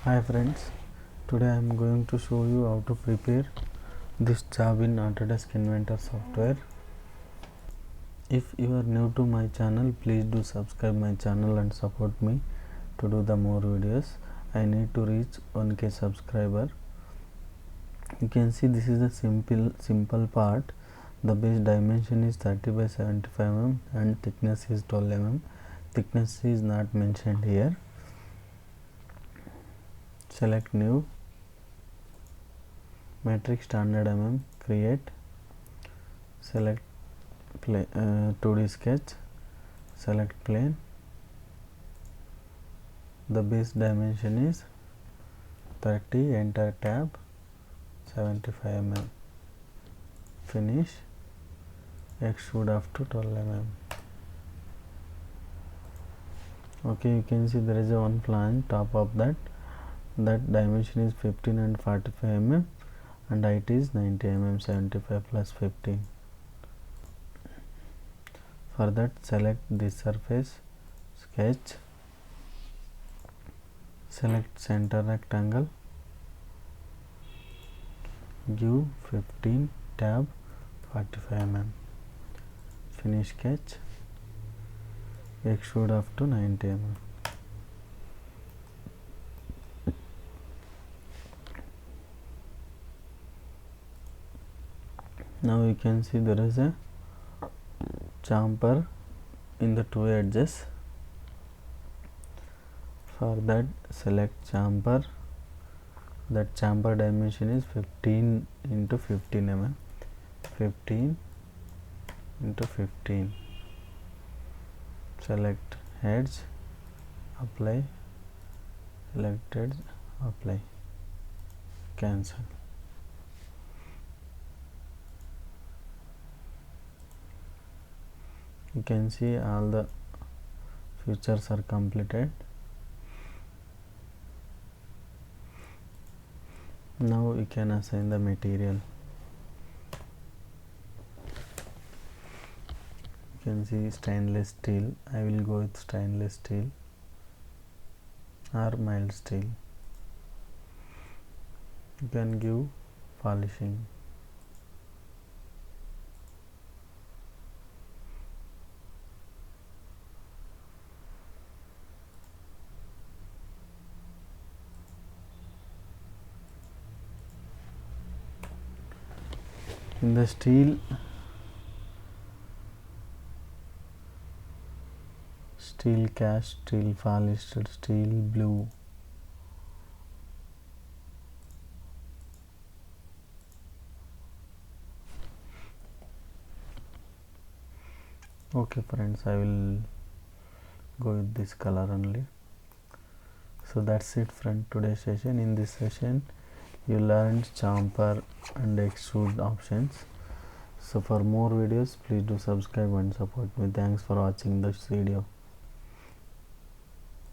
Hi friends, today I am going to show you how to prepare this job in Autodesk Inventor software. If you are new to my channel, please do subscribe my channel and support me to do the more videos. I need to reach 1k subscriber. You can see this is a simple part. The base dimension is 30 by 75 mm and thickness is 12 mm. Thickness is not mentioned here. Select new, metric standard mm, create, select 2D sketch, select plane. The base dimension is 30, enter tab, 75 mm, finish, extrude up to 12 mm. Okay, you can see there is a one flange top of that dimension is 15 and 45 mm and height is 90 mm, 75 plus 15. For that, select this surface, sketch, select center rectangle, give 15, tab, 45 mm, finish sketch, extrude up to 90 mm. Now you can see there is a chamfer in the two edges. For that, select chamfer. That chamfer dimension is 15 into 15 mm. 15 into 15. Select edge, apply, select edge, apply, cancel. You can see all the features are completed. Now we can assign the material. You can see stainless steel. I will go with stainless steel or mild steel. You can give polishing. In the steel cast, steel polished, steel blue. Okay friends, I will go with this color only. So that's it from today's session. In this session you learned chamfer and extrude options. So for more videos, please do subscribe and support me. Thanks for watching this video.